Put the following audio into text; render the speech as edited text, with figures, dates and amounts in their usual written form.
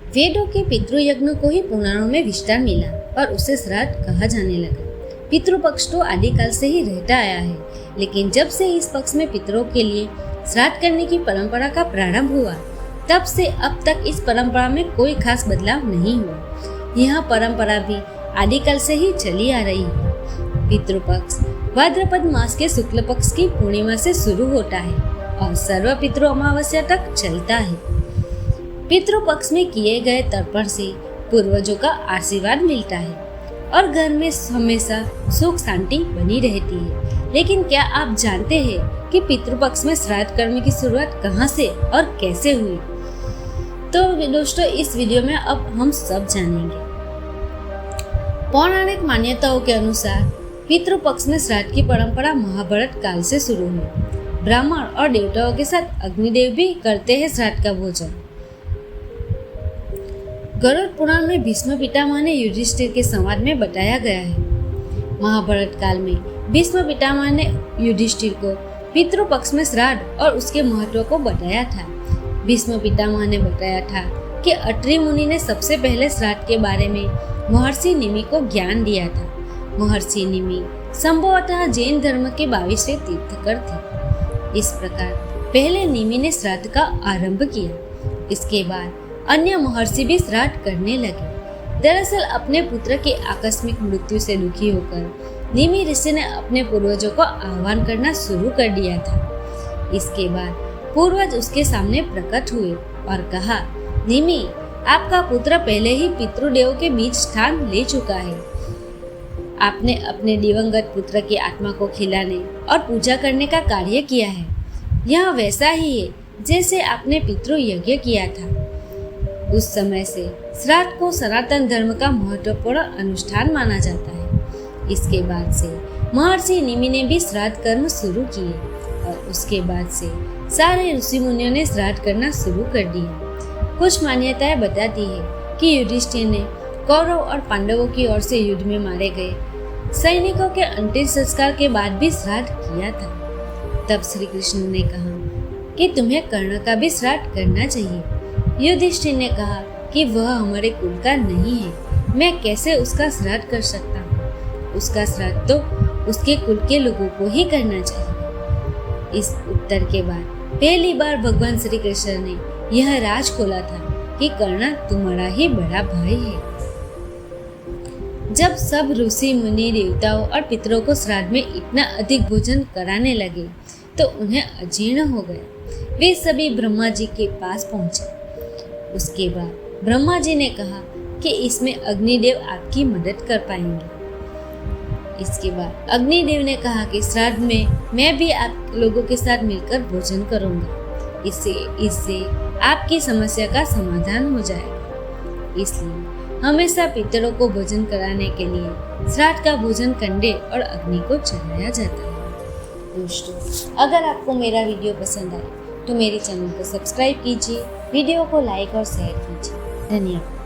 वेदों के पितृयज्ञ को ही पुराणों में विस्तार मिला और उसे श्राद्ध कहा जाने लगा। पितृपक्ष तो आदिकाल से ही रहता आया है, लेकिन जब से इस पक्ष में पितरों के लिए श्राद्ध करने की परंपरा का प्रारंभ हुआ, तब से अब तक इस परंपरा में कोई खास बदलाव नहीं हुआ। यह परंपरा भी आदिकाल से ही चली आ रही है। पितृपक्ष भाद्रपद मास के शुक्ल पक्ष की पूर्णिमा से शुरू होता है और सर्व पितृ अमावस्या तक चलता है। पितृपक्ष में किए गए तर्पण से पूर्वजों का आशीर्वाद मिलता है और घर में हमेशा सुख शांति बनी रहती है। लेकिन क्या आप जानते हैं कि पितृपक्ष में श्राद्ध कर्म की शुरुआत कहाँ से और कैसे हुई? तो दोस्तों, इस वीडियो में अब हम सब जानेंगे। पौराणिक मान्यताओं के अनुसार पितृपक्ष में श्राद्ध की परंपरा महाभारत काल से शुरू हुई। ब्राह्मण और देवताओं के साथ अग्निदेव भी करते हैं श्राद्ध का भोजन। गरुड़ पुराण में भीष्म पितामह ने युधिष्ठिर के संवाद में बताया गया है। महाभारत काल में भीष्म पितामह ने युधिष्ठिर को पितृपक्ष में श्राद्ध और उसके महत्व को बताया था। भीष्म पितामह ने बताया था कि अत्रि मुनि ने सबसे पहले श्राद्ध के बारे में महर्षि निमि को ज्ञान दिया था। महर्षि निमि संभवतः जैन धर्म के 22वें तीर्थंकर थे। इस प्रकार पहले निमि ने श्राद्ध का आरंभ किया। इसके बाद अन्य महर्षि भी श्राद्ध करने लगे। दरअसल अपने पुत्र की आकस्मिक मृत्यु से दुखी होकर निमि ऋषि ने अपने पूर्वजों को आह्वान करना शुरू कर दिया था। इसके बाद पूर्वज उसके सामने प्रकट हुए और कहा, निमि, आपका पुत्र पहले ही पितृदेव के बीच स्थान ले चुका है। आपने अपने दिवंगत पुत्र की आत्मा को खिलाने और पूजा करने का कार्य किया है। यह वैसा ही है जैसे आपने पितृ यज्ञ किया था। उस समय से श्राद्ध को सनातन धर्म का महत्वपूर्ण अनुष्ठान माना जाता है। इसके बाद से महर्षि निमि ने भी श्राद्ध कर्म शुरू किए और उसके बाद से सारे ऋषि मुनियों ने श्राद्ध करना शुरू कर दिया। कुछ मान्यताएं बताती है कि युधिष्ठिर ने कौरव और पांडवों की ओर से युद्ध में मारे गए सैनिकों के अंतिम संस्कार के बाद भी श्राद्ध किया था। तब श्री कृष्ण ने कहा कि तुम्हें कर्ण का भी श्राद्ध करना चाहिए। युधिष्ठिर ने कहा कि वह हमारे कुल का नहीं है, मैं कैसे उसका श्राद्ध कर सकता हूँ? उसका श्राद्ध तो उसके कुल के लोगों को ही करना चाहिए। इस उत्तर के बाद पहली बार भगवान श्री कृष्ण ने यह राज खोला था कि कर्ण तुम्हारा ही बड़ा भाई है। जब सब ऋषि मुनि देवताओं और पितरों को श्राद्ध में इतना अधिक भोजन कराने लगे तो उन्हें अजीर्ण हो गया। वे सभी ब्रह्मा जी के पास पहुंचे। उसके बाद ब्रह्मा जी ने कहा कि इसमें अग्निदेव आपकी मदद कर पाएंगे। इसके बाद अग्निदेव ने कहा कि श्राद्ध में मैं भी आप लोगों के साथ मिलकर भोजन करूंगा। इससे आपकी समस्या का समाधान हो जाएगा। इसलिए हमेशा पितरों को भोजन कराने के लिए श्राद्ध का भोजन कंडे और अग्नि को चढ़ाया जाता है। दोस्तों, अगर आपको मेरा वीडियो पसंद आए तो मेरे चैनल को सब्सक्राइब कीजिए, वीडियो को लाइक और शेयर कीजिए। धन्यवाद।